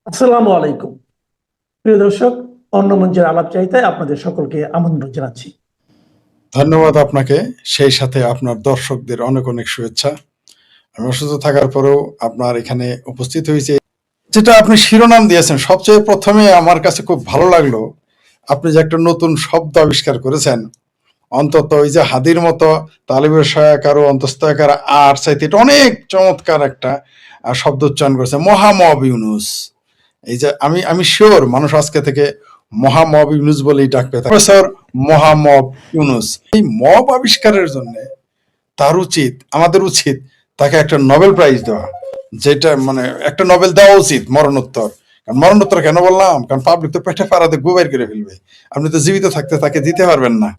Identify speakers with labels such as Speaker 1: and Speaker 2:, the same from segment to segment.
Speaker 1: আসসালামু আলাইকুম। প্রিয় দর্শক, অন্য মঞ্চের আলাপ চাইতায় আপনাদের সকলকে আমন্ত্রণ জানাচ্ছি।
Speaker 2: ধন্যবাদ আপনাকে, সেই সাথে আপনার দর্শকদের অনেক অনেক শুভেচ্ছা। আমি অসুস্থ থাকার পরেও আপনার এখানে উপস্থিত হয়েছে। যেটা আপনি শিরোনাম দিয়েছেন, সবচেয়ে প্রথমে আমার কাছে খুব ভালো লাগলো আপনি যে একটা নতুন শব্দ আবিষ্কার করেছেন। অন্তত ওই যে হাদির মতো তালিবের সহায়কার ও অন্তঃস্থকার আর চাইতে এটা অনেক চমৎকার একটা শব্দ উচ্চারণ করেছে, মহামব ইউনুস। এই যে আমি আমি শিওর মানুষ আজকে থেকে মহামব ইউনুস বলেই ডাকবে, প্রফেসর মহামব ইউনুস। এই মব আবিষ্কারের জন্য আমাদের উচিত তাকে একটা নোবেল প্রাইজ দেওয়া, যেটা মানে একটা নোবেল দেওয়া উচিত মরণোত্তর। কারণ মরণোত্তর কেন বললাম, কারণ পাবলিক তো পেটে ফাড়াতে গোবাইর করে ফেলবে, আপনি তো জীবিত থাকতে তাকে দিতে পারবেন না।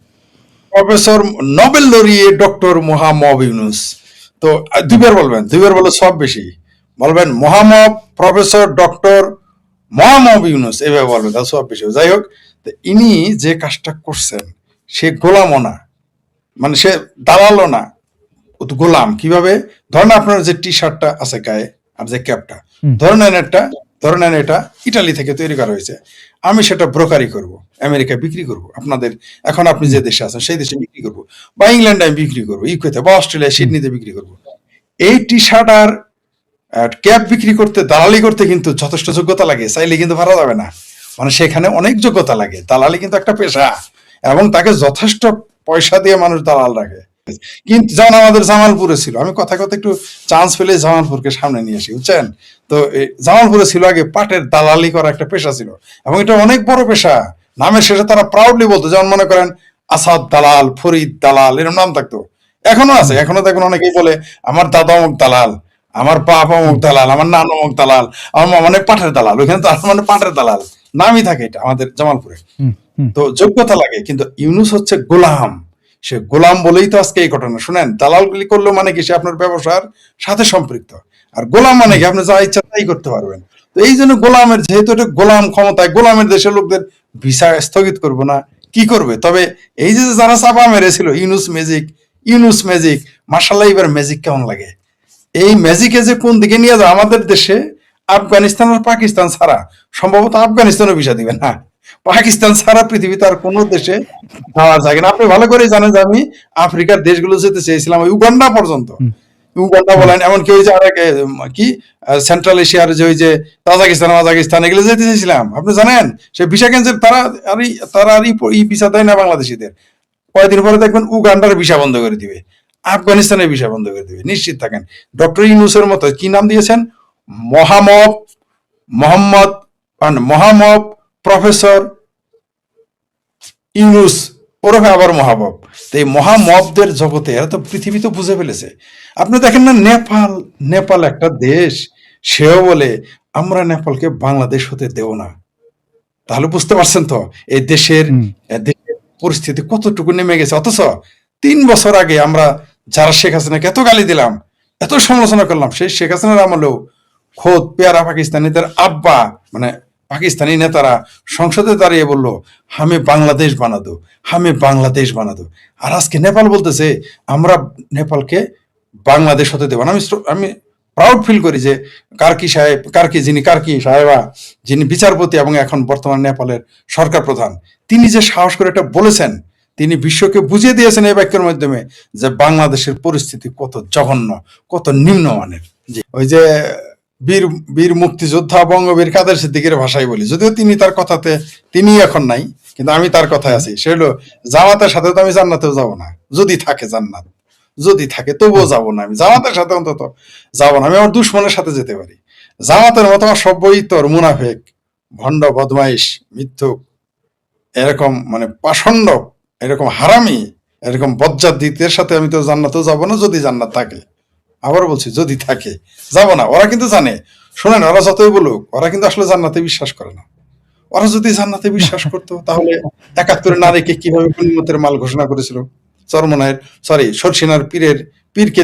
Speaker 2: Professor Nobel laureate doctor Mohammad Yunus. তো দুইবার বলবেন, দুইবার বলে সব বেশি বলবেন মোহাম্মদ প্রফেসর ডক্টর মোহাম্মদ ইউনুস, এভাবে বলবেন, তাহলে সব বেশি। যাই হোক, ইনি যে কাজটা করছেন সে গোলামও না, মানে সে দালালও না, গোলাম। কিভাবে? ধরেন আপনার যে টি শার্টটা আছে গায়ে আর যে ক্যাপটা, ধরেন এটা ইটালি থেকে তৈরি করা হয়েছে, আমি সেটা ব্রোকারি করব, আমেরিকা বিক্রি করব, আপনাদের এখন আপনি যে দেশে আছেন সেই দেশে বিক্রি করব, বা ইংল্যান্ডে আমি বিক্রি করবো, ইউকেতে বা অস্ট্রেলিয়া সিডনিতে বিক্রি করব। এই টি শার্ট আর ক্যাপ বিক্রি করতে, দালালি করতে কিন্তু যথেষ্ট যোগ্যতা লাগে, চাইলে কিন্তু ভাড়া যাবে না। মানে সেখানে অনেক যোগ্যতা লাগে। দালালি কিন্তু একটা পেশা, এবং তাকে যথেষ্ট পয়সা দিয়ে মানুষ দালাল রাখে। কিন্তু যেমন আমাদের জামালপুরে ছিল, আমি কথা কথা একটু চান্স পেলে জামালপুরকে সামনে নিয়ে আসি, বুঝছেন? তো জামালপুরে ছিল আগে পাটের দালালি করা একটা পেশা ছিল, এবং এটা অনেক বড় পেশা। নামের শেষে তারা প্রাউডলি বলতো, যেমন মনে করেন আসাদ দালাল, ফরিদ দালাল, এরকম নাম থাকতো। এখনো আছে, এখনো দেখুন অনেকেই বলে আমার দাদা অমুক দালাল, আমার বাপ অমুক দালাল, আমার নান অমুক দালাল, আমার মা মানে পাটের দালাল। ওইখানে তো মানে পাটের দালাল নামই থাকে এটা আমাদের জামালপুরে। তো যোগ্যতা লাগে, কিন্তু ইউনুস হচ্ছে গোলাম। সে গোলাম বলেই তো আজকে এই ঘটনা। শুনেন, দালালগুলি করলো মানে কি, সে আপনার ব্যবসার সাথে সম্পৃক্ত। আর গোলাম মানে কি, আপনি যা ইচ্ছা তাই করতে পারবেন। তো এই জন্য গোলামের, যেহেতু এটা গোলাম ক্ষমতায়, গোলামের দেশের লোকদের ভিসা স্থগিত করবো না, কি করবে? তবে এই যে যারা চাপা মেরেছিল ইউনুস ম্যাজিক, মার্শাল্লাহ, এবার ম্যাজিক কেমন লাগে? এই ম্যাজিকে যে কোন দিকে নিয়ে যাও, আমাদের দেশে আফগানিস্তান আর পাকিস্তান ছাড়া, সম্ভবত আফগানিস্তানও ভিসা দিবে না, পাকিস্তান ছাড়া পৃথিবীতে আর কোনো দেশে যাওয়ার জায়গা না। আপনি ভালো করেই জানেন যে আমি আফ্রিকার দেশগুলো যেতে চেয়েছিলাম, উগান্ডা পর্যন্ত। উগান্ডা বলেন, এমনকি ওই যে আরেক কি সেন্ট্রাল এশিয়ার যে ওই যে তাজাকিস্তান এগুলো যেতে চেয়েছিলাম। আপনি জানেন সে ভিসা ক্যান্সেল, তারা আর ই ভিসা দেয় না বাংলাদেশিদের। কয়েকদিন পরে দেখবেন উগান্ডার ভিসা বন্ধ করে দিবে, আফগানিস্তানের ভিসা বন্ধ করে দিবে, নিশ্চিত থাকেন। ডক্টর ইউনুসের মতো, কি নাম দিয়েছেন, মহামব মোহাম্মদ মহামব প্রফেসর ইউনুস ওরফে আবার মহামব। তো এই মহামবদের জগতে এরা তো পৃথিবী তো বুঝে ফেলেছে। আপনি দেখেন না, নেপাল একটা দেশ, সেও বলে আমরা নেপালকে বাংলাদেশ হতে দেব না। তাহলে বুঝতে পারছেন তো এই দেশের পরিস্থিতি কতটুকু নেমে গেছে। অথচ 3 বছর আগে আমরা যারা শেখ হাসিনাকে এত গালি দিলাম, এত সমালোচনা করলাম, সেই শেখ হাসিনার আমলেও খোদ পেয়ারা পাকিস্তানিদের আব্বা, মানে পাকিস্তানি নেতারা সংসদে দাঁড়িয়ে বলল হামে বাংলাদেশ বানাদো। আর আজকে নেপাল বলতেছে আমরা নেপালকে বাংলাদেশ হতে দেব না। আমি প্রাউড ফিল করি যে কার্কি সাহেবা, যিনি বিচারপতি এবং এখন বর্তমান নেপালের সরকার প্রধান, তিনি যে সাহস করে এটা বলেছেন, তিনি বিশ্বকে বুঝিয়ে দিয়েছেন এই বাক্যের মাধ্যমে যে বাংলাদেশের পরিস্থিতি কত জঘন্য, কত নিম্নমানের। ওই যে বীর বীর মুক্তিযোদ্ধা বঙ্গবীর কাদের সিদ্দিকীর ভাষায় বলি, যদিও তিনি তার কথাতে তিনি এখন নাই, কিন্তু আমি তার কথায় আছি। সে হলো জামাতের সাথে তো আমি জান্নাতেও যাব না, যদি থাকে জান্নাত, যদি থাকে তবুও যাব না। আমি জামাতের সাথে অন্তত যাব না, আমি আমার দুশ্মনের সাথে যেতে পারি। জামাতের মতো সভ্যই তোর মুনাফেক, ভণ্ড, বদমাইশ, মিথ্যুক, এরকম মানে পাষণ্ড, এরকম হারামি, এরকম বজ্জাতদের সাথে আমি তো জান্নাতেও যাব না, যদি জান্নাত থাকে। আবার বলছি, যদি থাকে যাব না। ওরা কিন্তু জানে, শোনেন, ওরা যতই বলুক, ওরা কিন্তু আসলে জান্নাতে বিশ্বাস করে না। ওরা যদি জান্নাতে বিশ্বাস করতো তাহলে 71 নারীকে কিভাবে গনিমতের মাল ঘোষণা করেছিল সরসিনার পীরকে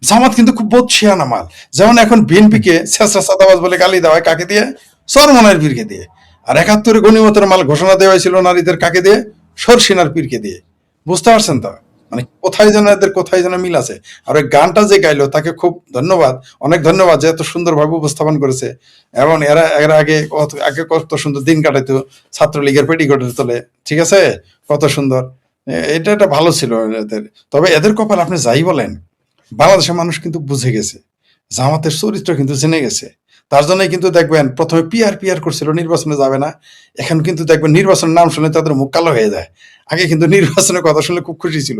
Speaker 2: জামাত কিন্তু খুব বদশিয়ানা মাল। যেমন এখন বিএনপিকে ছেঁচড়া চাঁদাবাজ বলে গালি দেওয়া হয়, কাকে দিয়ে? চরমনায়ের পীরকে দিয়ে। আর 71 গনিমতের মাল ঘোষণা দেওয়া হয়েছিল নারীদের কাকে দিয়ে? সরসিনার পীরকে দিয়ে। বুঝতে পারছেন তো? মানে কোথায় যেন মিল আছে। আর ওই গানটা যে গাইলো তাকে খুব ধন্যবাদ, অনেক ধন্যবাদ যে এত সুন্দরভাবে উপস্থাপন করেছে। এবং এর আগে কত সুন্দর দিন কাটাইতো ছাত্রলীগের পেটিকোটের তলে, ঠিক আছে, কত সুন্দর। এটা ভালো ছিল এদের। তবে এদের কপাল আপনি যাই বলেন, বাংলাদেশের মানুষ কিন্তু বুঝে গেছে, জামাতের চরিত্র কিন্তু জেনে গেছে। তার জন্যই কিন্তু দেখবেন প্রথমে পিয়ার করছিল নির্বাচনে যাবে না, এখন কিন্তু দেখবেন নির্বাচনের নাম শুনে তাদের মুখ কালো হয়ে যায়। আগে কিন্তু নির্বাচনের কথা শুনলে খুব খুশি ছিল,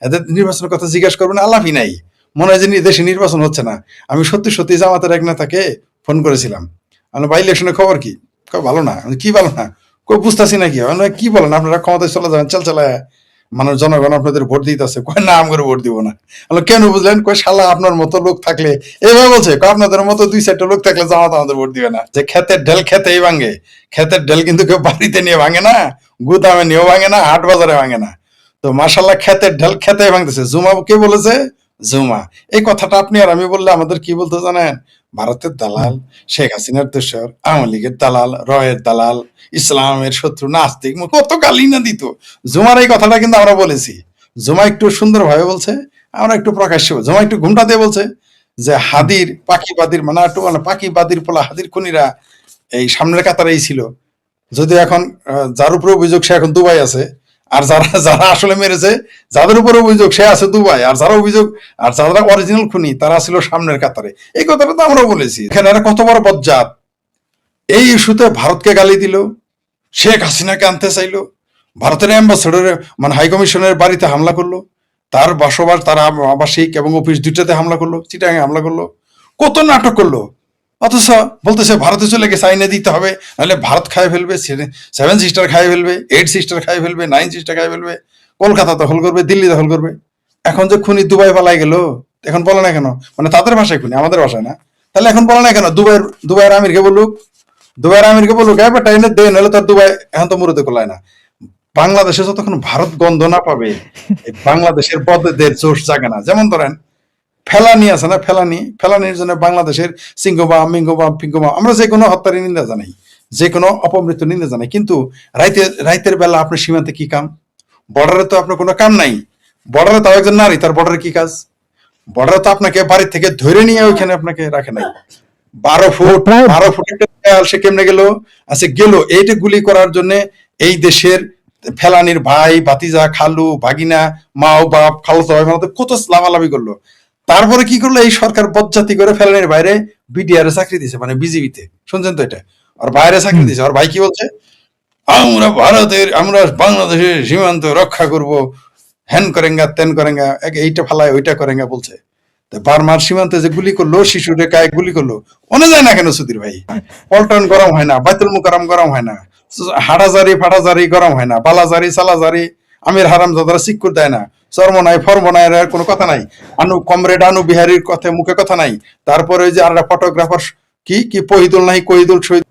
Speaker 2: এদের নির্বাচনের কথা জিজ্ঞাসা করবেন আলাপই নাই, মনে হয় যে দেশে নির্বাচন হচ্ছে না। আমি সত্যি জামাতের এক নেতাকে ফোন করেছিলাম, আমি বাই ইলেকশনের খবর কি? ভালো না। কি ভালো না? বুঝতেছি নাকি? কি বলেন আপনারা ক্ষমতায় চলে যাবেন চালায়, মানুষ জনগণ আপনাদের ভোট দিতেছে, কয় না আম করে ভোট দিব না। কেন বুঝলেন? কয় শালা আপনার মতো লোক থাকলে, এইভাবে বলছে, আপনাদের মতো 2-4টা লোক থাকলে জামাত আমাদের ভোট দিবে না। যে ক্ষেতের ঢেল খেতেই ভাঙে, ক্ষেতের ঢেল কিন্তু কেউ বাড়িতে নিয়ে ভাঙে না, গুদামে নিয়েও ভাঙে না, হাট বাজারে ভাঙে না। তো মাশাল্লাহ ক্ষেতের ঢেল খেতেই ভাঙতেছে। জুমা কে বলেছে? জুমা। এই কথাটা আপনি আর আমি বললে আমাদের কি বলতে জানেন? ভারতের দালাল, শেখ হাসিনার দোসর, আওয়ামী লীগের দালাল, রয়ের দালাল, ইসলামের শত্রু, নাস্তিক, কত গালি না দিত। জুমার এই কথাটা কিন্তু আমরা বলেছি। জুমা একটু সুন্দরভাবে বলছে, আমরা একটু প্রকাশ্য। জুমা একটু ঘুমটা দিয়ে বলছে যে হাদির পাখিবাদীর মানে একটু মানে পাখিবাদীর পোলা হাদির খুনিরা এই সামনের কাতারেই ছিল। যদি এখন যার উপরে অভিযোগ সে এখন দুবাই আছে, আর যারা যারা আসলে মেরেছে, যাদের উপর অভিযোগ সে আছে দুবাই, আর যারা অরিজিনাল খুনি তারা ছিল সামনের কাতারে। এই কথাটা তো আমরা বলেছি। এখানে এরা কত বড় বজ্জাত, এই ইস্যুতে ভারতকে গালি দিল, শেখ হাসিনাকে আনতে চাইলো, ভারতের অ্যাম্বাসেডরের মানে হাইকমিশনের বাড়িতে হামলা করলো, তার বসবাস, তার আবাসিক এবং অফিস দুইটাতে হামলা করলো, চিটাঙে হামলা করলো, কত নাটক করলো। অথচ বলতেছে ভারতে চলে গেছে, আইনে দিতে হবে, নাহলে ভারত খায় ফেলবে, 7 সিস্টার খায় ফেলবে, 8 সিস্টার খায় ফেলবে, 9 সিস্টার খায় ফেলবে, কলকাতা দখল করবে, দিল্লি দখল করবে। এখন যে খুনি দুবাই পালাই গেল, এখন বলে না কেন? মানে তাদের ভাষায় খুনি, আমাদের ভাষায় না। তাহলে এখন বলে না কেন দুবাইয়ের আমিরকে বলুক, বেটা এনে দে, নাহলে তার দুবাই এখন তো মুরুদে কোলায় না। বাংলাদেশে যতক্ষণ ভারত গন্ধ না পাবে, এই বাংলাদেশের পদের জোশ জাগে না। যেমন ধরেন ফেলানি আছে না, ফেলানির জন্য বাংলাদেশের সিংহবাম, মিঙ্গবাম, ফিঙ্গবাম, আমরা যে কোনো হত্যার নিন্দা জানাই, যে কোনো অপমৃত্যু নিন্দা জানাই। কিন্তু রাইতের বেলা আপনার সীমান্তে কি কাম? বর্ডারে তো আপনার কোনো কাম নাই। বর্ডারে তাও একজন নারী, তার বর্ডারে কি কাজ? বর্ডারে তো আপনাকে বাড়ির থেকে ধরে নিয়ে ওইখানে আপনাকে রাখে নাই। 12 ফুট একটা দেয়াল সে কেমনে গেল? আচ্ছা গেল এইটা গুলি করার জন্য এই দেশের ফেলানির ভাই, ভাতিজা, খালু, ভাগিনা, মা ও বাপ, খালতো ভাই কত লাভালাভি করলো। তারপরে কি করলো? এই সরকার বজ্জাতি করে ফেলানির বাইরে বিডিআর এ চাকরি দিছে, মানে বিজিবিতে। শুনছেন তো এটা? আর বাইরে চাকরি দিছে। আর ভাই কি বলছে? আমরা বাংলাদেশের সীমান্ত রক্ষা করব, হ্যান করেঙ্গা তেন করেঙ্গা, এইটা ফালায় ওইটা করেঙ্গা বলছে। বার্মার সীমান্তে যে গুলি করলো, শিশুরে গায়ে গুলি করলো, মনে যায় না কেন সুধীর ভাই? পল্টন গরম হয় না, বাইতুল মুকাররম গরম হয় না, হাটাজারি ফাটাজারি গরম হয় না, বালাজারি সালাজারি আমির হারাম যাদারা সিক্কুর দেয় না, চর্ম নাই ফর্ম নাই, এর কোনো কথা নাই। কমরেড আনু বিহারীর কথা মুখে কথা নাই। তারপরে ওই যে আর ফটোগ্রাফার কি কি পহিদুল নাই, কহিদুল শহীদ,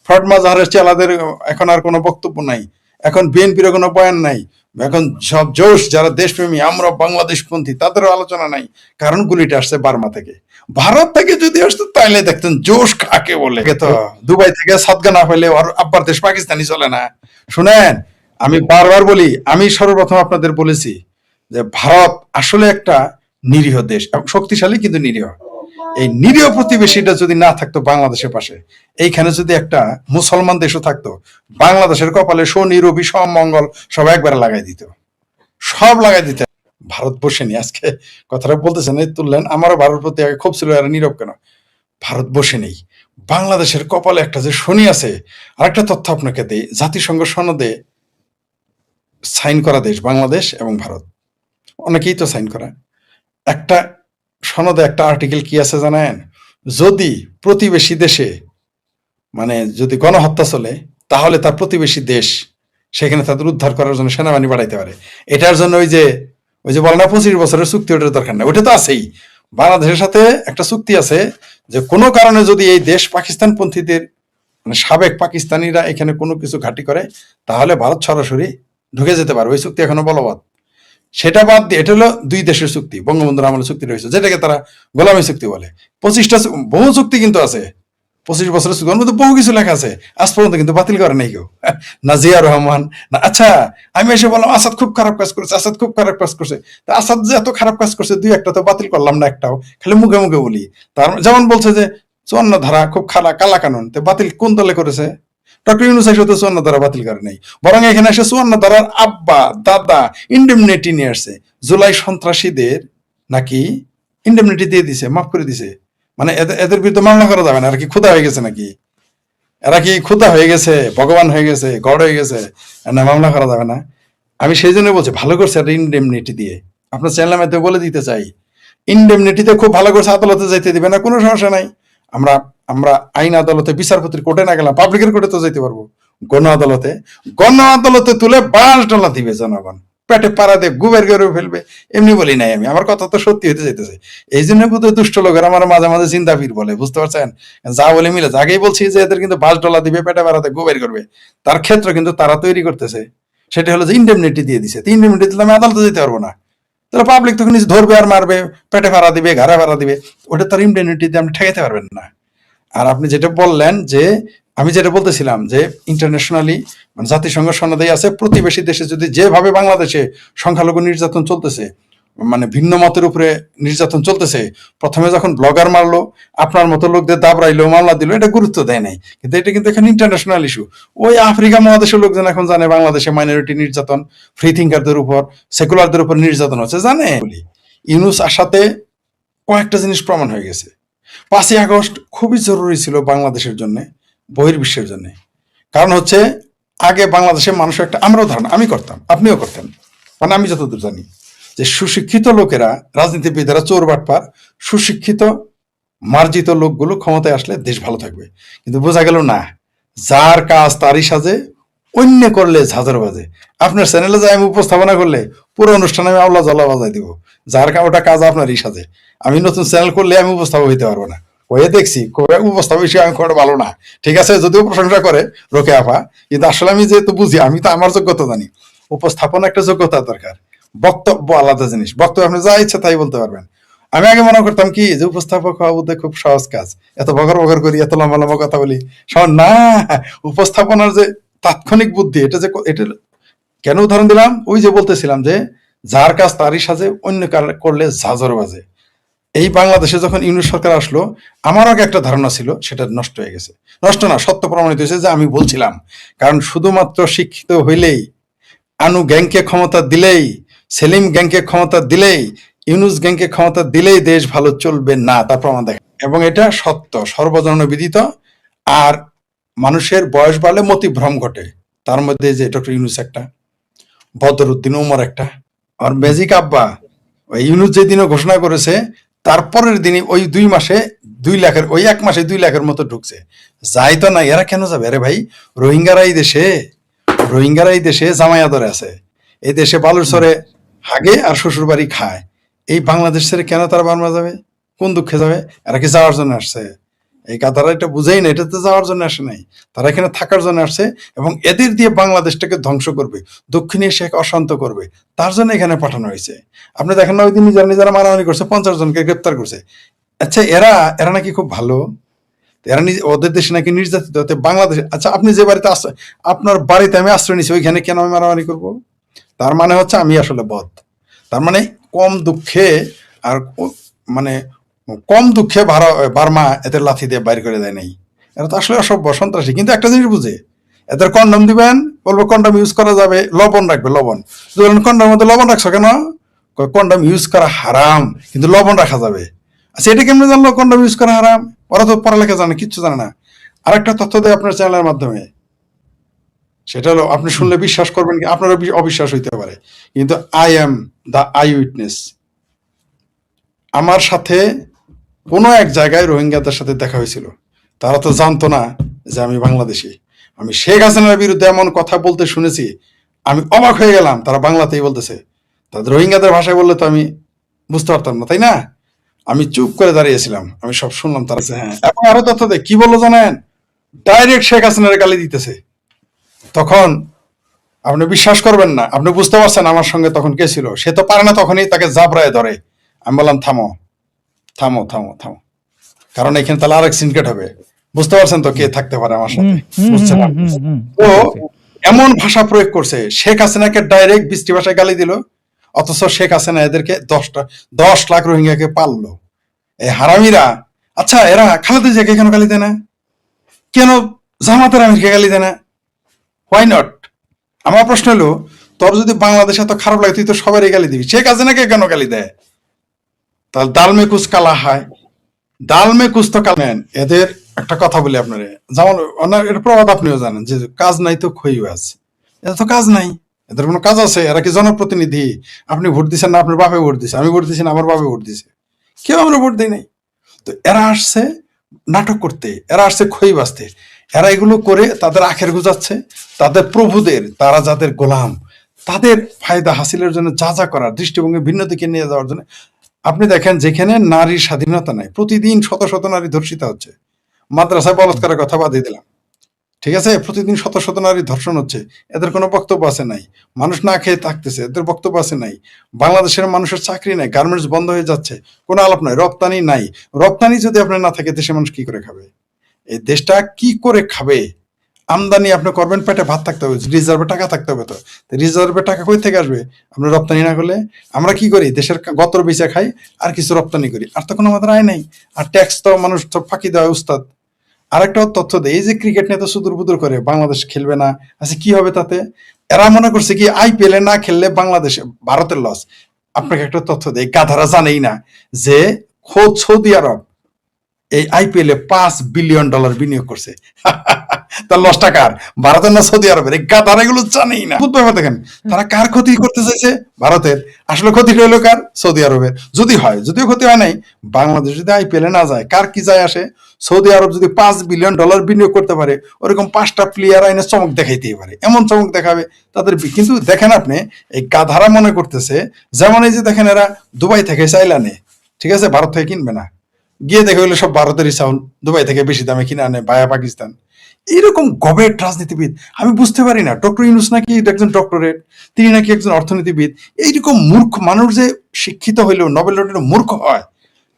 Speaker 2: ফটমা জাহারের চেলাদের এখন আর কোনো বক্তব্য নাই। এখন বিএনপির কোনো বয়ান নাই। এখন সব জোশ, যারা দেশপ্রেমী, আমরা বাংলাদেশপন্থী, তাদেরও আলোচনা নাই। কারণ গুলিটা আসছে বার্মা থেকে। ভারত থেকে যদি আসতো তাহলে দেখতেন জোশ কাকে বলে। তো দুবাই থেকে সদগা না হইলে আর আব্বার দেশ পাকিস্তানি চলে না। শুনেন, আমি বারবার বলি, আমি সর্বপ্রথম আপনাদের বলেছি যে ভারত আসলে একটা নিরীহ দেশ, এবং শক্তিশালী কিন্তু নিরীহ। এই নিরীহ প্রতিবেশীটা যদি না থাকতো বাংলাদেশের পাশে, এইখানে যদি একটা মুসলমান দেশও থাকতো, বাংলাদেশের কপালে শনি রবি সব মঙ্গল সব একবারে লাগাই দিত, সব লাগাই দিত। ভারত বসেনি। আজকে কথাটা বলতেছেন এই তুললেন, আমারও ভারত প্রতি আগে খুব ছিল, এরা নীরব কেন? ভারত বসে নেই। বাংলাদেশের কপালে একটা যে শনি আছে। আরেকটা তথ্য আপনাকে দেই, জাতিসংঘ সনদে সাইন করা দেশ বাংলাদেশ এবং ভারত, অনেকেই তো সাইন করা। একটা সনদে একটা আর্টিকেল কি আছে জানেন? যদি প্রতিবেশী দেশে মানে যদি গণহত্যা চলে, তাহলে তার প্রতিবেশী দেশ সেখানে তাদের উদ্ধার করার জন্য সেনাবাহিনী পাঠাইতে পারে। এটার জন্য ওই যে বলে না 25 বছরের চুক্তি, ওটার দরকার নেই। ওটা তো আছেই। বাংলাদেশের সাথে একটা চুক্তি আছে যে কোনো কারণে যদি এই দেশ পাকিস্তানপন্থীদের মানে সাবেক পাকিস্তানিরা এখানে কোনো কিছু ঘাঁটি করে, তাহলে ভারত সরাসরি ঢুকে যেতে পারবে। ওই চুক্তি এখনো বলবৎ। সেটা বাদ দিয়ে এটা হলো 2 দেশের চুক্তি, বঙ্গবন্ধুর আমলে চুক্তি রয়েছে, যেটাকে তারা গোলামী চুক্তি বলে। 25টা বহু চুক্তি কিন্তু আছে, 25 বছরের চুক্তির মধ্যে বহু কিছু লেখা আছে, আজ পর্যন্ত কিন্তু বাতিল করে নাই কেউ। না জিয়া রহমান না। আচ্ছা, আমি এসে বললাম আসাদ খুব খারাপ কাজ করছে, আসাদ খুব খারাপ কাজ করছে। তা আসাদ যে এত খারাপ কাজ করছে, দুই একটা তো বাতিল করলাম না, একটাও, খালি মুখে মুখে বলি। তার যেমন বলছে যে 54 ধারা খুব কালা কানুন, তো বাতিল কোন দলে করেছে? ডক্টর ইউনূস এসে তো 54 ধারা বাতিল করে নাই, বরং এখানে এসে 54 ধারার আব্বা দাদা ইন্ডেমনিটি নিয়ে আসছে। জুলাই সন্ত্রাসীদের নাকি ইন্ডেমনিটি দিয়ে দিছে, মাফ করে দিছে। মানে এদের বিরুদ্ধে মামলা করা যাবে না? আর কি ক্ষুধা হয়ে গেছে নাকি? এরা কি ক্ষুধা হয়ে গেছে, ভগবান হয়ে গেছে, গড হয়ে গেছে, না মামলা করা যাবে না? আমি সেই জন্য বলছি ভালো করছে একটা ইন্ডেমনিটি দিয়ে। আপনার চ্যানেলের মধ্যে বলে দিতে চাই, ইন্ডেমনিটিতে খুব ভালো করছে, আদালতে যাইতে দিবে না, কোনো সমস্যা নাই। আমরা আমরা আইন আদালতে, বিচারপতির কোর্টে না গেলাম, পাবলিকের কোর্টে তো যাইতে পারবো। গণ আদালতে তুলে $5 দিবে জনগণ, পেটে পাড়া দিয়ে গুবের করে ফেলবে। এমনি বলি নাই আমি, আমার কথা তো সত্যি হতে যাইতেছে। এই জন্য বোধহয় দুষ্ট লোকের আমার মাঝে মাঝে চিন্তা ফির বলে, বুঝতে পারছেন? যা বলে মিলে, আগেই বলছি যে এদের কিন্তু $5 দিবে, পেটে পাড়াতে গুবের করবে। তার ক্ষেত্র কিন্তু তারা তৈরি করতেছে, সেটা হলো যে ইন্ডেমনিটি দিয়ে দিছে। ইন্ডেমনিটি দিলে আমি আদালতে যেতে পারবো না, তাহলে পাবলিক তখন ধরবে আর মারবে, পেটে ভাড়া দিবে, ঘাড়ে ভাড়া দিবে। ওটা তার ইন্ডেমনিটি দিয়ে আপনি ঠেকাইতে পারবেন না। আর আপনি যেটা বললেন যে, আমি যেটা বলতেছিলাম যে ইন্টারন্যাশনালি, মানে জাতিসংঘ সনদেই আছে, প্রতিবেশী দেশে যদি যেভাবে বাংলাদেশে সংখ্যালঘু নির্যাতন চলতেছে, মানে ভিন্ন মতের উপরে নির্যাতন চলতেছে, প্রথমে যখন ব্লগার মারলো, আপনার মতো লোকদের দাবড়াইলো, মামলা দিল, এটা গুরুত্ব দেয় নাই। কিন্তু এটা কিন্তু এখন ইন্টারন্যাশনাল ইস্যু। ওই আফ্রিকা মহাদেশের লোকজন এখন জানে বাংলাদেশে মাইনরিটি নির্যাতন, ফ্রি থিঙ্কারদের উপর, সেকুলারদের উপর নির্যাতন হচ্ছে, জানে। ইউনূস আসাতে কয়েকটা জিনিস প্রমাণ হয়ে গেছে। 5ই আগস্ট খুবই জরুরি ছিল বাংলাদেশের জন্য, বহির্বিশ্বের জন্য। কারণ হচ্ছে, আগে বাংলাদেশের মানুষের একটা, আমরাও ধারণা, আমি করতাম, আপনিও করতেন, মানে আমি যতদূর জানি, যে সুশিক্ষিত লোকেরা, রাজনীতিবিদেরা চোর বাটপার, সুশিক্ষিত মার্জিত লোকগুলো ক্ষমতায় আসলে দেশ ভালো থাকবে। কিন্তু বোঝা গেল না, যার কাজ তারই সাজে, অন্য করলে ঝাঁঝর বাজে। আপনার চ্যানেলে যাই আমি উপস্থাপনা করলে পুরো অনুষ্ঠানে আমি আল্লাহ জ্বালা বাজাই দিব, যার ওটা কাজ আপনারই সাজে। আমি নতুন চ্যানেল করলে আমি উপস্থাপক হইতে পারবো না। হয়ে দেখছি উপস্থাপক হিসেবে আমি খুব ভালো না, ঠিক আছে, যদিও প্রশংসা করে রোকে আপা, কিন্তু আসলে আমি যেহেতু বুঝি, আমি তো আমার যোগ্যতা জানি। উপস্থাপনা একটা যোগ্যতা দরকার, বক্তব্য আলাদা জিনিস। বক্তব্য আপনি যা ইচ্ছা তাই বলতে পারবেন। আমি আগে মনে করতাম কি, যে উপস্থাপক হওয়া বোধহয় খুব সহজ কাজ, এত বকর বকর করি, এত লম্বা লম্বা কথা বলি, সহজ না। উপস্থাপনার যে তাৎক্ষণিক বুদ্ধি, এটা যে, এটা কেন উদাহরণ দিলাম, ওই যে বলতেছিলাম যে যার কাজ তারই সাজে, অন্য করলে ঝাঁঝর বাজে। এই বাংলাদেশে যখন ইউনূস সরকার আসলো, আমার আগে একটা ধারণা ছিল, সেটা নষ্ট হয়ে গেছে। নষ্ট না, সত্য প্রমাণিত হয়েছে যে আমি বলছিলাম। কারণ শুধুমাত্র শিক্ষিত হইলেই, আনু গ্যাংকে ক্ষমতা দিলেই, সেলিম গ্যাংকে ক্ষমতা দিলেই, ইউনূস গ্যাংকে ক্ষমতা দিলেই দেশ ভালো চলবে না, তার প্রমাণ দেখে। এবং এটা সত্য, সর্বজন বিদিত। আর মানুষের বয়স বাড়লে মতিভ্রম ঘটে, তার মধ্যে যে ডক্টর ইউনূস একটা, বদরুদ্দিন উমর একটা, আর ম্যাজিক আব্বা। ওই ইউনূস যেদিনও ঘোষণা করেছে, তারপরের দিনই ওই 2 মাসে 2 লাখের, ওই 1 মাসে 2 লাখের মতো ঢুকছে। যাই তো না, এরা কেন যাবে? আরে ভাই, রোহিঙ্গারাই দেশে জামাই আদরে আছে, এই দেশে বালুর চরে হাগে আর শ্বশুর বাড়ি খায়। এই বাংলাদেশ ছেড়ে কেন তারা বার্মা যাবে? কোন দুঃখে যাবে? এরা কি যাওয়ার জন্য আসছে? এই কাতারা এটা বুঝেই না, এটা তো যাওয়ার জন্য আসে নাই, তারা এখানে থাকার জন্য আসছে। এবং এদের দিয়ে বাংলাদেশটাকে ধ্বংস করবে, দক্ষিণ এশিয়াকে অশান্ত করবে, তার জন্য এখানে পাঠানো হয়েছে। আপনি দেখেন না, ওই দিন নিজেরা মারামারি করছে, 50 জনকে গ্রেপ্তার করছে। আচ্ছা, এরা এরা নাকি খুব ভালো, এরা ওদের দেশে নাকি নির্যাতিত হতে, বাংলাদেশে। আচ্ছা, আপনি যে বাড়িতে আশ্রয়, আপনার বাড়িতে আমি আশ্রয় নিচ্ছি, ওইখানে কেন আমি মারামারি করবো? তার মানে হচ্ছে আমি আসলে বদ। তার মানে কম দুঃখে, আর মানে কম দুঃখে বার্মা এদের লাথি দিয়ে বাইর করে দেয় নাই। এরা তো আসলে অসভ্য, সন্ত্রাসী। কিন্তু একটা জিনিস বুঝে, এদের কন্ডম দিবেন, বলবো কন্ডম ইউজ করা যাবে, লবণ রাখবে, লবণ। বলেন কন্ডমের মধ্যে লবণ রাখছো কেন? কন্ডম ইউজ করা হারাম, কিন্তু লবণ রাখা যাবে। আচ্ছা, এটা কেমনে জানলো কন্ডম ইউজ করা হারাম? ওরা তো পড়ালেখা জানে, কিচ্ছু জানে না। আরেকটা তথ্য দেয় আপনার চ্যানেলের মাধ্যমে, সেটা হলো, আপনি শুনলে বিশ্বাস করবেন কি, আপনারও অবিশ্বাস হইতে পারে, কিন্তু I am the I witness. আমার সাথে কোনো এক জায়গায় রোহিঙ্গাদের সাথে দেখা হয়েছিল, তারা তো জানতো না যে আমি বাংলাদেশি। আমি শেখ হাসিনার বিরুদ্ধে এমন কথা বলতে শুনেছি, আমি অবাক হয়ে গেলাম। তারা বাংলাতেই বলতেছে, তাদের রোহিঙ্গাদের ভাষায় বললে তো আমি বুঝতে পারতাম না, তাই না? আমি চুপ করে দাঁড়িয়েছিলাম, আমি সব শুনলাম। তারা হ্যাঁ, এখন আরো তথ্য দেয়, কি বললো জানেন? ডাইরেক্ট শেখ হাসিনার গালি দিতেছে। তখন আপনি বিশ্বাস করবেন না, আপনি বুঝতে পারছেন আমার সঙ্গে তখন কে ছিল। সে তো পারে না, তখনই তাকে জাবরায় ধরে। আমি বললাম থামো থামো থামো থামো, কারণ এখানে তাহলে আরেক সিনকেট হবে। বুঝতে পারছেন তো কে থাকতে পারে আমার সাথে?
Speaker 3: হুম,
Speaker 2: বুঝছেন?
Speaker 3: হুম, হুম, হুম,
Speaker 2: তো
Speaker 3: বুঝতেছি।
Speaker 2: এমন ভাষা প্রয়োগ করছে, শেখ হাসিনাকে ডাইরেক্ট বৃষ্টি ভাষায় গালি দিল, অথচ শেখ হাসিনা এদেরকে 10 লাখ রোহিঙ্গাকে পাললো। এই হারামিরা। আচ্ছা, এরা খালেদা জিয়াকে কেন গালি দেয় না? কেন জামাতের আমিরকে গালি দেয় না? Why not? আমার প্রশ্ন হলো, তোর যদি বাংলাদেশ এত খারাপ লাগে তুই তো সবারই গালি দিবি, শেখ হাসিনাকে কেন গালি দেয়? তাহলে দাল মে কুছ কালা হয়, ডাল মে কুছ তো কালা। এদের একটা কথা বলি আপনারে, যেমন এর প্রবাদ আপনিও জানেন যে কাজ নাই তো খই আছে। এদের তো কাজ নাই, এদের কোনো কাজ আছে? এরা কি জনপ্রতিনিধি? আপনি ভোট দিচ্ছেন না আপনার বাপে ভোট দিছে, আমি ভোট দিচ্ছি না আমার বাপে ভোট দিছে, কেউ আমরা ভোট দিই নাই। তো এরা আসছে নাটক করতে, এরা আসছে খই বাঁচতে, এরা এগুলো করে তাদের আখের গুজাচ্ছে, তাদের প্রভুদের, তারা যাদের গোলাম তাদের ফায়দা হাসিলের জন্য যা যা করার, দৃষ্টিভঙ্গি ভিন্ন দিকে নিয়ে যাওয়ার জন্য। আপনি দেখেন যেখানে নারীর স্বাধীনতা নাই, প্রতিদিন শত শত নারী ধর্ষিত হচ্ছে। মাদ্রাসায় বলাৎকারের কথা বাদই দিলাম, ঠিক আছে, প্রতিদিন শত শত নারী ধর্ষণ হচ্ছে, এদের কোনো বক্তব্য আছে নাই। মানুষ না খেয়ে থাকতেছে, এদের বক্তব্য আছে নাই। বাংলাদেশের মানুষের চাকরি নাই, গার্মেন্টস বন্ধ হয়ে যাচ্ছে, কোনো আলাপ নাই। রপ্তানি নাই, রপ্তানি যদি আপনার না থাকে দেশের মানুষ কি করে খাবে? এই দেশটা কি করে খাবে? আমদানি আপনি করবেন, পেটে ভাত থাকতে হবে, রিজার্ভে টাকা থাকতে হবে। তো রিজার্ভে টাকা কই থেকে আসবে আপনি রপ্তানি না করলে? আমরা কি করি, দেশের গতর বেচা খাই আর কিছু রপ্তানি করি, আর তখন আমাদের আয় নাই। আর ট্যাক্স তো মানুষ তো ফাঁকি দেওয়া উস্তাদ। আরেকটা তথ্য দেয়, এই যে ক্রিকেট নিয়ে তো সুদূর বুদুর করে বাংলাদেশ খেলবে না, আচ্ছা কি হবে তাতে? এরা মনে করছে কি আইপিএল এ না খেললে বাংলাদেশে ভারতের লস। আপনাকে একটা তথ্য দেয়, গাধারা জানেই না যে খোদ সৌদি আরব এই আইপিএল এ $5 বিলিয়ন বিনিয়োগ করছে। তার লস টাকার, ভারতের না সৌদি আরবের? এই গাধারা এগুলো জানেই না। ব্যাপার দেখেন, তারা কার ক্ষতি করতে চাইছে? ভারতের। আসলে ক্ষতি হইলো কার? সৌদি আরবের। যদি হয়, যদিও ক্ষতি হয় নাই, বাংলাদেশ যদি আইপিএল এ না যায় কার কি যায় আসে? সৌদি আরব যদি $5 বিলিয়ন বিনিয়োগ করতে পারে, ওরকম 5টা প্লেয়ার আইনে চমক দেখাইতেই পারে, এমন চমক দেখাবে তাদের। কিন্তু দেখেন আপনি, এই গাধারা মনে করতেছে যেমন এই যে দেখেন এরা দুবাই থেকে চাইল আনে, ঠিক আছে, ভারত থেকে কিনবে না, গিয়ে দেখে হইলে সব ভারতেরই চাউল, দুবাই থেকে বেশি দামে কিনে আনে ভায়া পাকিস্তান। এরকম গবেট রাজনীতিবিদ আমি বুঝতে পারি না। ডক্টর ইউনূস নাকি একজন ডক্টরেট, তিনি নাকি একজন অর্থনীতিবিদ। এইরকম মূর্খ মানুষ যে শিক্ষিত হইলেও নোবেল লটারি মূর্খ হয়,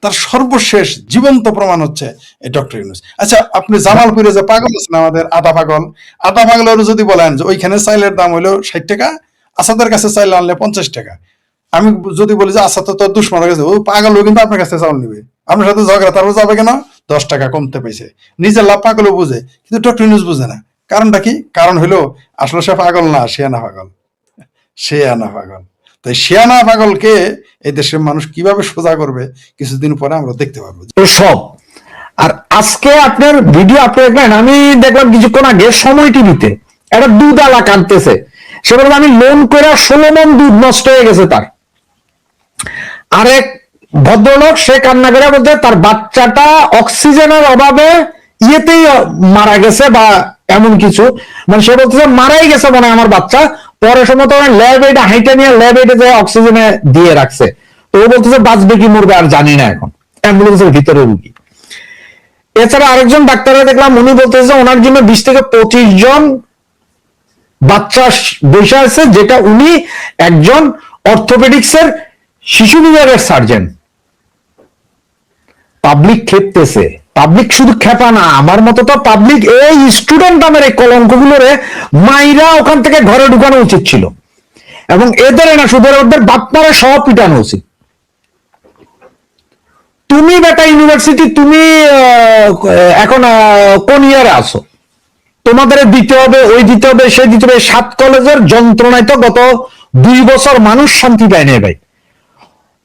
Speaker 2: তার সর্বশেষ জীবন্ত প্রমাণ হচ্ছে এই ডক্টর ইউনূস। আচ্ছা, আপনি জামালপুরে যে পাগল আছেন আমাদের আদা পাগল, আদা পাগলেরও যদি বলেন যে ওইখানে চাইলের দাম হইলো 60 টাকা, আসাদের কাছে চাইলে আনলে 50 টাকা, আমি যদি বলি যে আচ্ছা তো তোর দুশ্মনের কাছে, ও পাগলও কিন্তু আপনার কাছে চাউল নিবে, আপনার সাথে ঝগড়া, তারপর যাবে কেন? 10 টাকা কমতে পেয়েছে, নিজের লাভ পাগলও বুঝে, কিন্তু ডক্টর ইউনূস বুঝে না। কারণটা কি? কারণ হইলো আসলে সে পাগল না, সে আনা পাগল, সে আনা পাগল। তাই সে আনা পাগলকে এই দেশের মানুষ কিভাবে সোজা করবে কিছুদিন পরে আমরা দেখতে পারবো।
Speaker 3: সব। আর আজকে আপনার ভিডিও আপনি দেখলেন, আমি দেখলাম কিছুক্ষণ আগে সময় টিভিতে একটা দুধ আলা কাঁদতেছে, সে বলবে আমি লোন করে 16 মণ দুধ নষ্ট হয়ে গেছে তার। আরেক ভদ্রলোক সে কান্না করে বলতে তার বাচ্চাটা অক্সিজেনের অভাবে ইয়েতেই মারা গেছে বা এমন কিছু, মানে সে বলতেছে মারাই গেছে মনে হয় আমার বাচ্চা, পরে সময় তো ল্যাব এইটা হাইটা নিয়ে ল্যাব এইটা যে অক্সিজেনে দিয়ে রাখছে, তো ও বলতেছে বাঁচবে কি মরবে আর জানি না, এখন অ্যাম্বুলেন্সের ভিতরে রুগী। এছাড়া আরেকজন ডাক্তারে দেখলাম, উনি বলতেছে ওনার জন্য 20 থেকে 25 জন বাচ্চা বসে আছে, যেটা উনি একজন অর্থোপেডিক্সের শিশু বিভাগের সার্জন। পাবলিক খেপতেছে, পাবলিক শুধু খেপা না, আমার মতো তো পাবলিক এই স্টুডেন্ট নামের এই কলঙ্কগুলোরে মাইরা ওখান থেকে ঘরে ঢুকানো উচিত ছিল, এবং এদের না শুধু ওদের বাপমারে সব পিটানো উচিত। তুমি বেটা ইউনিভার্সিটি, তুমি এখন কোন ইয়ারে আছো? তোমাদের দিতে হবে, ওই দিতে হবে, সে দিতে হবে। 7 কলেজের যন্ত্রণায় তো গত 2 বছর মানুষ শান্তি পায় নাই ভাই।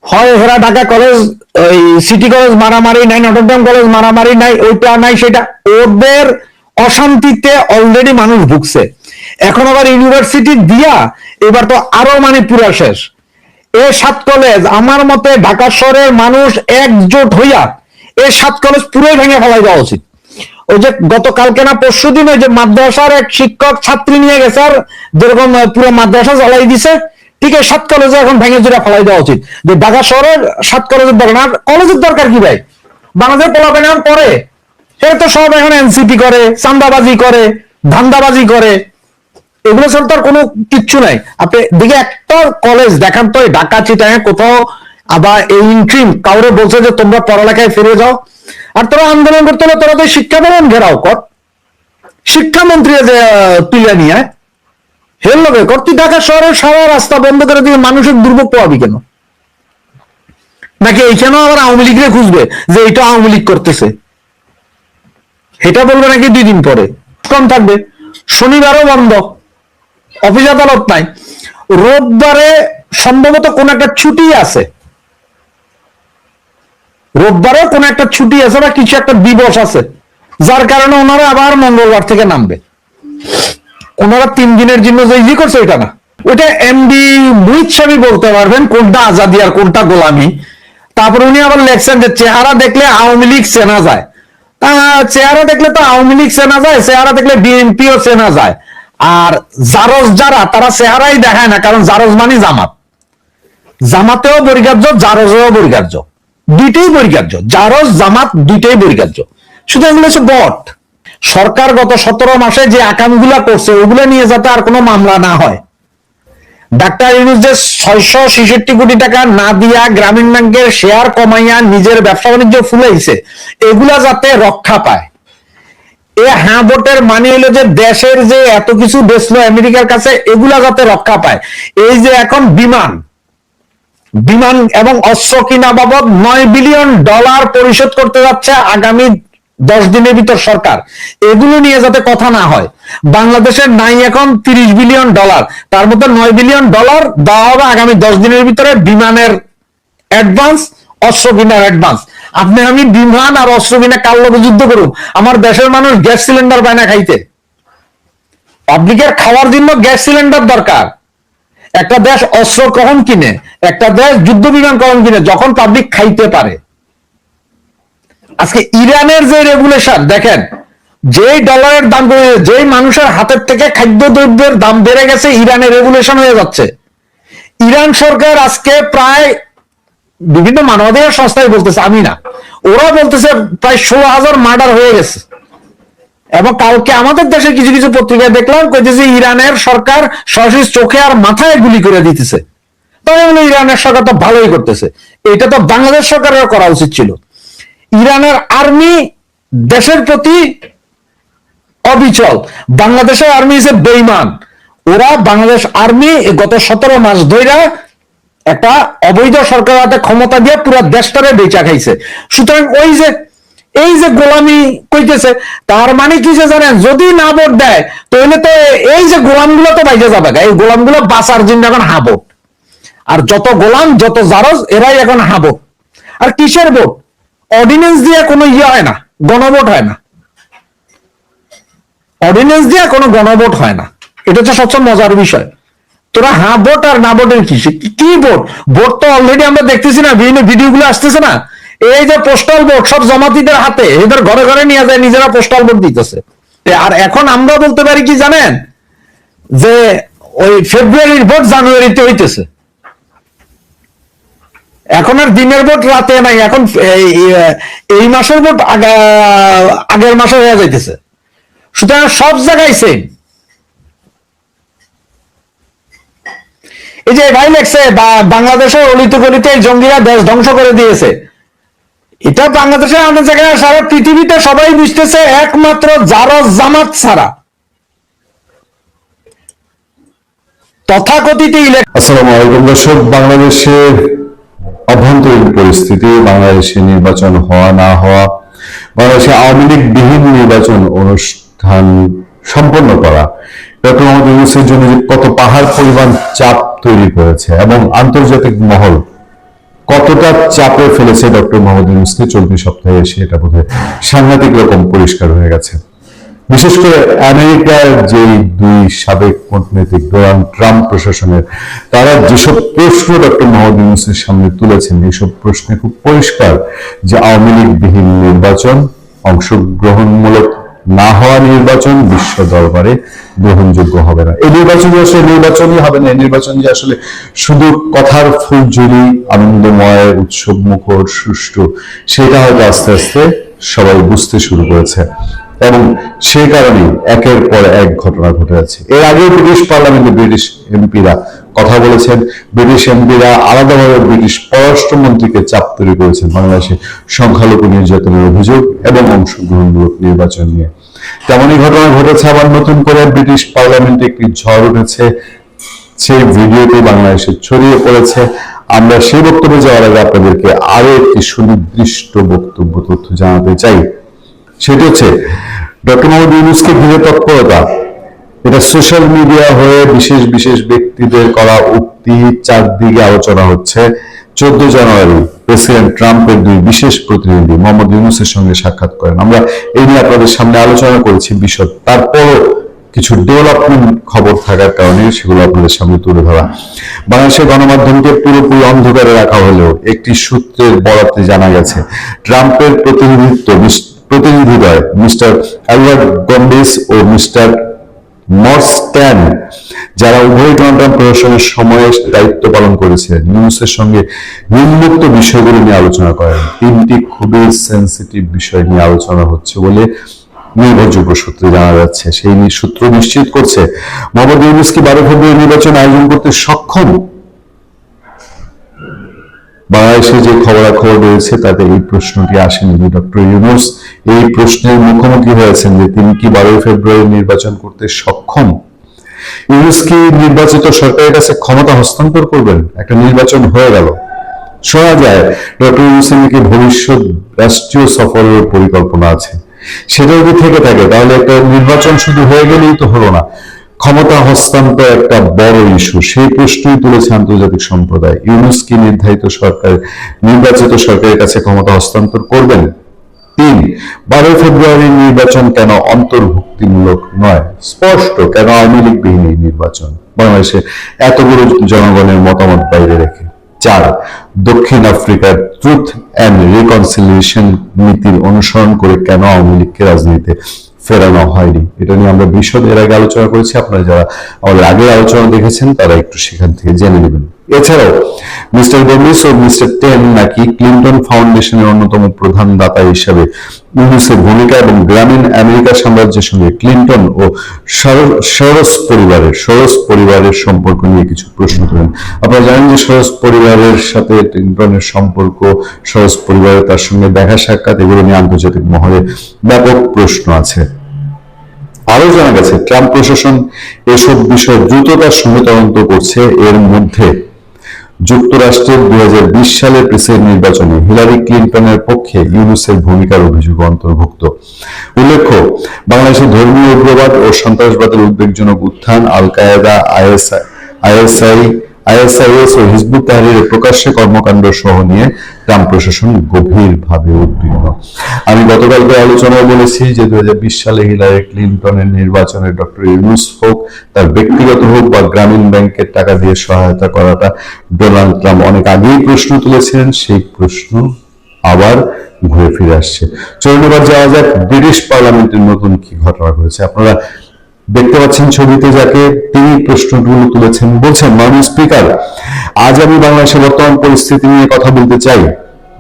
Speaker 3: হয় হেরা ঢাকা কলেজ, ওই সিটি কলেজ মারামারি নাই, নটরডেম কলেজ মারামারি নাই, ওইটা নাই সেটা, ওদের অশান্তিতে অলরেডি মানুষ ভুগছে। এখন আবার ইউনিভার্সিটি দিয়া এবার তো আরো মানে পুরা শেষ। এই 7 কলেজ আমার মতে ঢাকা শহরের মানুষ একজোট হইয়া এই 7 কলেজ পুরোই ভেঙে ফেলাই দেওয়া উচিত। ওই যে গতকালকে না পরশু দিন ওই যে মাদ্রাসার এক শিক্ষক ছাত্রী নিয়ে গেছে, আর যেরকম পুরো মাদ্রাসা জ্বালাই দিছে, ঠিক আছে 7 কলেজে এখন ভেঙে জোড়া ফেলাই দেওয়া উচিত। যে ঢাকা শহরের 7 কলেজের দরকার না, কলেজের দরকার কি ভাই? বাংলাদেশের পোলাপেন এখন পড়ে, সেটা তো সব এখন এনসিপি করে, চান্দাবাজি করে, ধান্দাবাজি করে, এগুলো ছাড়া তো আর কোনো কিচ্ছু নাই। আপনি দিকে একটা কলেজ দেখান তো ঢাকা চিটাগাং কোথাও আবার এই ইন্ট্রিম কাউরে বলছে যে তোমরা পড়ালেখায় ফিরে যাও, আর তোরা আন্দোলন করতে হলে তোরা তো শিক্ষা ভবন ঘেরাও কর, শিক্ষামন্ত্রী যে তুলে নিয়ে হেল লগে কর। তুই ঢাকা শহরের সারা রাস্তা বন্ধ করে দিয়ে মানুষের দুর্ভোগ পাবি কেন? নাকি এইখানেও আবার আওয়ামী লীগরে খুঁজবে যে এটা আওয়ামী লীগ করতেছে, এটা বলবে নাকি 2 দিন পরে? কম থাকবে, শনিবারও বন্ধ, অফিস আদালত নাই, রোববারে সম্ভবত কোন একটা ছুটি আছে, রোববারেও কোন একটা ছুটি আছে বা কিছু একটা দিবস আছে, যার কারণে ওনারা আবার মঙ্গলবার থেকে নামবে। ওনারা 3 দিনের জন্য যে ই করছে এটা না, ওটা এমডি মুহিত সাহেব বলতে পারবেন কোনটা আজাদি আর কোনটা গোলামি। তারপর উনি আবার লেখছেন যে চেহারা দেখলে আওয়ামী লীগ চেনা যায়, চেহারা দেখলে তো আওয়ামী লীগ চেনা যায়, চেহারা দেখলে বিএনপিও চেনা যায়। আর জারজ যারা তারা চেহারাই দেখায় না, কারণ জারজ মানে জামাত, জামাতেও বরিকার্য জারজেও বরিকার্য, দুইটাই বরিকার্য, জারজ জামাত দুইটাই বরিকার্য। শুধু এগুলো হচ্ছে বট। সরকার গত 17 মাসে যে আকামগুলা করছে ওগুলো নিয়ে যাতে আর কোনো মামলা না হয়, ডাক্তার ইউনূস যে 666 কোটি টাকা না দিয়া গ্রামীণ ব্যাংকের শেয়ার কমাইয়া নিজের ব্যবসা বাণিজ্য ফুলাইছে, এগুলা যাতে রক্ষা পায়। এ হ্যাঁ ভোটের মানে হলো যে দেশের যে এত কিছু বেচলো আমেরিকার কাছে, এগুলা যাতে রক্ষা পায়। এই যে এখন বিমান এবং অস্ত্র কিনা বাবদ $9 বিলিয়ন পরিশোধ করতে যাচ্ছে আগামী 10 দিনের ভিতর সরকার, এগুলো নিয়ে যাতে কথা না হয়। বাংলাদেশের নাই এখন $30 বিলিয়ন, তার মধ্যে $9 বিলিয়ন দেওয়া হবে আগামী 10 দিনের ভিতরে বিমানের অ্যাডভান্স, অস্ত্র কিনার অ্যাডভান্স। আপনি আমি বিমান আর অস্ত্র কিনা কার লগে যুদ্ধ করুন? আমার দেশের মানুষ গ্যাস সিলিন্ডার পায় না খাইতে, পাবলিকের খাওয়ার জন্য গ্যাস সিলিন্ডার দরকার। একটা দেশ অস্ত্র কখন কিনে, একটা দেশ যুদ্ধ বিমান কখন কিনে? যখন পাবলিক খাইতে পারে। আজকে ইরানের যে রেগুলেশন দেখেন, যেই ডলারের দাম কমে, যেই মানুষের হাতের থেকে খাদ্যদ্রব্যের দাম বেড়ে গেছে, ইরানের রেগুলেশন হয়ে যাচ্ছে। ইরান সরকার আজকে প্রায়, বিভিন্ন মানবাধিকার সংস্থায় বলতেছে, আমি না, ওরা বলতেছে প্রায় 16,000 মার্ডার হয়ে গেছে। এবং কালকে আমাদের দেশের কিছু কিছু পত্রিকায় দেখলাম কইতেছে ইরানের সরকার সরাসরি চোখে আর মাথায় গুলি করে দিতেছে। তাহলে ইরানের সরকার তো ভালোই করতেছে, এটা তো বাংলাদেশ সরকারের করা উচিত ছিল। ইরানের আর্মি দেশের প্রতি অবিচল, বাংলাদেশের আর্মি হিসেবে বেঈমান। ওরা বাংলাদেশ আর্মি গত 17 মাস ধরে একটা অবৈধ সরকার হাতে ক্ষমতা দিয়ে পুরো দেশটারে বেচা খাইছে। সুতরাং এই যে গোলামি কইতেছে, তার মানে কি যে জানেন, যদি না ভোট দেয় তাহলে তো এই যে গোলামগুলো তো বাইরে যাবে, এই গোলামগুলো বাঁচার জন্য এখন হাবট। আর যত গোলাম যত জারজ এরাই এখন হাবট। আর কিসের ভোট? অর্ডিন্যান্স দিয়ে কোনো হয় না, গণভোট হয় না, অর্ডিন্যান্স দিয়ে কোনো গণভোট হয় না। এটা হচ্ছে সবচেয়ে মজার বিষয়। তোরা হ্যাঁ ভোট আর না ভোটের কি ভোট? ভোট তো অলরেডি আমরা দেখতেছি না, বিভিন্ন ভিডিওগুলো আসতেছে না, এই যে পোস্টাল ভোট সব জমাতিদের হাতে, এদের ঘরে ঘরে নিয়ে যায়, নিজেরা পোস্টাল ভোট দিতেছে। আর এখন আমরা বলতে পারি কি জানেন, যে ওই ফেব্রুয়ারির ভোট জানুয়ারিতে হইতেছে। এখন আর দিনের ভোট রাতে নাই, এখন এই মাসের ভোট আগের মাসে হয়ে যাইতেছে। সুতরাং সব জায়গায় সেম। এই যে ভাই লেখছে বাংলাদেশের অলিতে গলিতে জঙ্গিরা দেশ ধ্বংস করে দিয়েছে, এটা বাংলাদেশের অনেক জায়গায় সারা পৃথিবীতে সবাই বুঝতেছে, একমাত্র জারজ জামাত ছাড়া। তথাকথিত
Speaker 4: আসসালামু আলাইকুম দর্শক, বাংলাদেশের অভ্যন্তরীণ পরিস্থিতি, বাংলাদেশে নির্বাচন হওয়া না হওয়া, বাংলাদেশে আওয়ামী লীগ বিহীন নির্বাচন অনুষ্ঠান সম্পন্ন করা ডক্টর মোহাম্মদ ইউনূসের জন্য কত পাহাড় পরিমাণ চাপ তৈরি করেছে এবং আন্তর্জাতিক মহল কতটা চাপে ফেলেছে ডক্টর মোহাম্মদ ইউনূসকে 24 সপ্তাহে এসে, এটা বোধহয় সাংঘাতিক রকম পরিষ্কার হয়ে গেছে। বিশেষ করে আমেরিকার যে 2 সাবেক কূটনীতিক ডোনাল্ড ট্রাম্প প্রশাসনের, তারা যেসব প্রশ্ন ডক্টর মোহাম্মদ ইউনূসের সামনে তুলেছেন, এইসব প্রশ্নে খুব পরিষ্কার যে আওয়ামী লীগ বিহীন নির্বাচন, অংশগ্রহণমূলক না হওয়া নির্বাচন বিশ্ব দরবারে গ্রহণযোগ্য হবে না। এই নির্বাচন আসলে নির্বাচনই হবে না, এই নির্বাচন যে আসলে শুধু কথার ফুলঝুরি, আনন্দময়, উৎসব মুখর, সুষ্ঠু, সেটা হয়তো আস্তে আস্তে সবাই বুঝতে শুরু করেছে। এবং সেই কারণে একের পর এক ঘটনা ঘটে যাচ্ছে। এর আগে ব্রিটিশ পার্লামেন্টে ব্রিটিশ এমপিরা কথা বলেছেন, ব্রিটিশ এমপিরা আলাদাভাবে ব্রিটিশ পররাষ্ট্রমন্ত্রীকে চাপ তৈরি করেছেন বাংলাদেশে সংখ্যালঘু নির্যাতনের অভিযোগ এবং অংশগ্রহণমূলক নির্বাচন নিয়ে। তেমনই ঘটনা ঘটেছে আবার নতুন করে ব্রিটিশ পার্লামেন্টে একটি ঝড় উঠেছে, সেই ভিডিওটি বাংলাদেশে ছড়িয়ে পড়েছে। আমরা সেই বক্তব্যে যাওয়ার আগে আপনাদেরকে আরো একটি সুনির্দিষ্ট বক্তব্য তথ্য জানাতে চাই। সেটি হচ্ছে ডক্টর মোহাম্মদ ইউনূসকে ঘিরে তৎপরতা। এটা সোশ্যাল মিডিয়া হয়ে বিশেষ বিশেষ ব্যক্তিদের করা উক্তি চারদিকে আলোচনা হচ্ছে। 14 জানুয়ারি প্রেসিডেন্ট ট্রাম্পের 2 বিশেষ প্রতিনিধি মোহাম্মদ ইউনূসের সঙ্গে সাক্ষাৎ করেন। আমরা এই নিয়ে আপনাদের সামনে আলোচনা করেছি বিশদ, তারপরও কিছু ডেভেলপমেন্ট খবর থাকার কারণে সেগুলো আপনাদের সামনে তুলে ধরা। বাংলাদেশের গণমাধ্যমকে পুরোপুরি অন্ধকারে রাখা হলেও একটি সূত্রের বরাতে জানা গেছে ট্রাম্পের প্রতিনিধিদ্বয় মিস্টার অ্যালবার্ট গম্বিস ও মিস্টার মরস্ট্যান, যারা উভয় ডোনাল্ড ট্রাম্প প্রশাসনের সময়ে দায়িত্ব পালন করেছিলেন, ইউনূসের সঙ্গে নিম্নোক্ত বিষয়গুলো নিয়ে আলোচনা করেন। 3টি খুবই সেন্সিটিভ বিষয় নিয়ে আলোচনা হচ্ছে বলে নির্ভরযোগ্য সূত্রে জানা যাচ্ছে। সেই সূত্র নিশ্চিত করছে মোহাম্মদ ইউনূস কি 12 ফেব্রুয়ারি নির্বাচন আয়োজন করতে সক্ষম। বাংলাদেশে যে খবরাখবর রয়েছে তাতে এই প্রশ্নটি আসেনি যে ডক্টর ইউনূস এই প্রশ্নের মুখোমুখি হয়েছেন যে তিনি কি 12 ফেব্রুয়ারি নির্বাচন করতে সক্ষম। ইউনূস কি নির্বাচিত সরকারের কাছে ক্ষমতা হস্তান্তর করবেন? একটা নির্বাচন হয়ে গেল, শোনা যায় ডক্টর ইউনূসের নাকি ভবিষ্যৎ রাষ্ট্রীয় সফরের পরিকল্পনা আছে। সেটা যদি থেকে থাকে তাহলে একটা নির্বাচন শুধু হয়ে গেলেই তো হলো না, ক্ষমতা হস্তান্তর একটা বড় ইস্যু। সেই প্রশ্নই তুলেছে আন্তর্জাতিক সম্প্রদায়। ইউনূস কি নির্বাচিত সরকারের কাছে ক্ষমতা হস্তান্তর করবেন? 3, 12 ফেব্রুয়ারি নির্বাচন কেন অন্তর্ভুক্তিমূলক নয়? স্পষ্ট কেন আওয়ামী লীগবিহীন এই নির্বাচন বাংলাদেশে এতগুলো জনগণের মতামত বাইরে রেখে? 4, দক্ষিণ আফ্রিকার ট্রুথ অ্যান্ড রিকনসিলিয়েশন নীতির অনুসরণ করে কেন আওয়ামী লীগকে রাজনীতিতে ফেরানো হয়নি? এটা নিয়ে আমরা বিশদ এর আগে আলোচনা করেছি। আপনারা যারা আমাদের আগের আলোচনা দেখেছেন তারা একটু সেখান থেকে জেনে নেবেন। এছাড়াও মিস্টার গম্বিস ও মিস্টার টেন নাকি ক্লিন্টন ফাউন্ডেশনের অন্যতম প্রধান দাতা হিসাবে ইউনূসের ভূমিকা এবং গ্রামীণ আমেরিকা সাম্রাজ্যের সঙ্গে ক্লিন্টন ও সরস পরিবারের সম্পর্ক নিয়ে কিছু প্রশ্ন তোলেন। আপনারা জানেন যে সরস পরিবারের সাথে ক্লিন্টনের সম্পর্ক, সরস পরিবারের তার সঙ্গে দেখা সাক্ষাৎ, এগুলো নিয়ে আন্তর্জাতিক মহলে ব্যাপক প্রশ্ন আছে। আরো জানা গেছে ট্রাম্প প্রশাসন এসব বিষয় দ্রুততার সঙ্গে তদন্ত করছে। এর মধ্যে যুক্তরাষ্ট্রের 2020 সালের প্রেসিডেন্ট নির্বাচনে হিলারি ক্লিন্টনের পক্ষে ইউনূসের ভূমিকার অভিযোগ অন্তর্ভুক্ত। উল্লেখ্য, বাংলাদেশের ধর্মীয় উগ্রবাদ ও সন্ত্রাসবাদের উদ্বেগজনক উত্থান, আল কায়েদা, আইএসআইএস ও হিজবুত তাহরিরের প্রকাশ্যে কর্মকাণ্ড সহ নিয়ে ট্রাম্প প্রশাসন গভীরভাবে উদ্বিগ্ন। আমি গতকালকে আলোচনায় বলেছি যে 2020 সালে হিলারি ক্লিন্টনের নির্বাচনে ডক্টর ইউনূস হোক, তার ব্যক্তিগত হোক বা গ্রামীণ ব্যাংকের টাকা দিয়ে সহায়তা করাটা ডোনাল্ড ট্রাম্প অনেক আগেই প্রশ্ন তুলেছিলেন। সেই প্রশ্ন আবার ঘুরে ফিরে আসছে। চলুন এবার যাওয়া যাক ব্রিটিশ পার্লামেন্টের নতুন কি ঘটনা ঘটেছে। আপনারা দেখতে পাচ্ছেন ছবিতে যাকে, তিনি প্রশ্নগুলো তুলেছেন। বলছেন, মাননীয় স্পিকার, আজ আমি বাংলাদেশের বর্তমান পরিস্থিতি নিয়ে কথা বলতে চাই।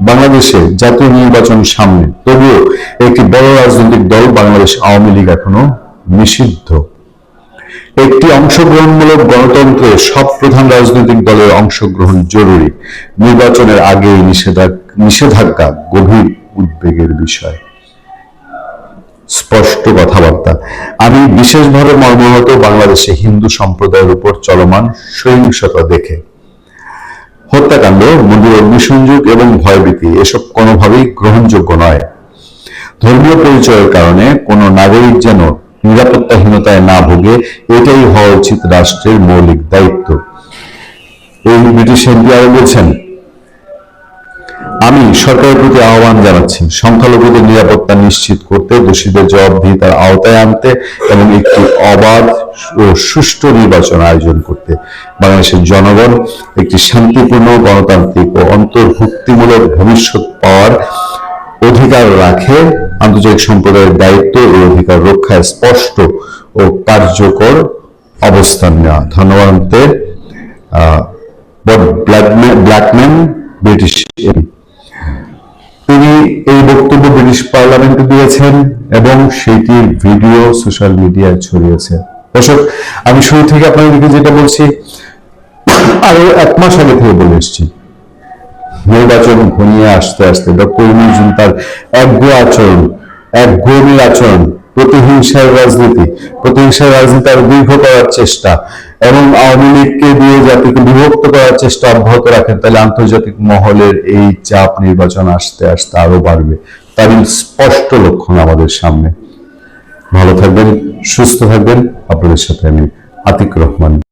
Speaker 4: বাংলাদেশে জাতীয় নির্বাচন সামনে, তবুও একটি বড় রাজনৈতিক দল বাংলাদেশ আওয়ামী লীগ এখনো নিষিদ্ধ। একটি অংশগ্রহণমূলক গণতন্ত্রে সব প্রধান রাজনৈতিক দলের অংশগ্রহণ জরুরি। নির্বাচনের আগে নিষেধাজ্ঞা গভীর উদ্বেগের বিষয়। স্পষ্ট কথাবার্তা। আমি বিশেষভাবে মর্মাহত বাংলাদেশে হিন্দু সম্প্রদায়ের উপর চলমান সহিংসতা দেখে। হত্যাকাণ্ড, মন্দির অগ্নিসংযোগ এবং ভয়ভীতি এসব কোনোভাবেই গ্রহণযোগ্য নয়। ধর্মীয় পরিচয়ের কারণে কোনো নাগরিক যেন নিরাপত্তাহীনতায় না ভোগে, এটাই হওয়া উচিত রাষ্ট্রের মৌলিক দায়িত্ব। এই ব্রিটিশ এমপি আরো বলছেন, আমি সরকারের প্রতি আহ্বান জানাচ্ছি সংখ্যালঘুদের নিরাপত্তা নিশ্চিত করতে, দোষীদের জবাবদিহিতার আওতায় আনতে এবং একটি অবাধ ও সুষ্ঠু নির্বাচন আয়োজন করতে। বাংলাদেশের জনগণ একটি শান্তিপূর্ণ, গণতান্ত্রিক ও অন্তর্ভুক্তিমূলক ভবিষ্যৎ পাওয়ার অধিকার রাখে। আন্তর্জাতিক সম্প্রদায়ের দায়িত্ব এই অধিকার রক্ষায় স্পষ্ট ও কার্যকর অবস্থান নেওয়া। ধন্যবাদ। Blackman, British MP. তিনি এই বক্তব্য ব্রিটিশ পার্লামেন্টে দিয়েছেন এবং সেটির ভিডিও সোশ্যাল মিডিয়ায় ছড়িয়েছে। দর্শক, আমি শুরু থেকে আপনাদেরকে যেটা বলছি, আরো 1 মাস আগে থেকে বলে এসেছি, নির্বাচন ঘনিয়ে আসতে আসতে ডক্টর ইউনূস তার একগুঁয়েমি আচরণ, প্রতিহিংসার রাজনীতি আরো দীর্ঘ করার চেষ্টা এবং আওয়ামী লীগকে দিয়ে জাতিকে বিভক্ত করার চেষ্টা অব্যাহত রাখেন, তাহলে আন্তর্জাতিক মহলের এই চাপ নির্বাচন আসতে আসতে আরো বাড়বে। তারই স্পষ্ট লক্ষণ আমাদের সামনে। ভালো থাকবেন, সুস্থ থাকবেন। আপনাদের সাথে আমি আতিক রহমান।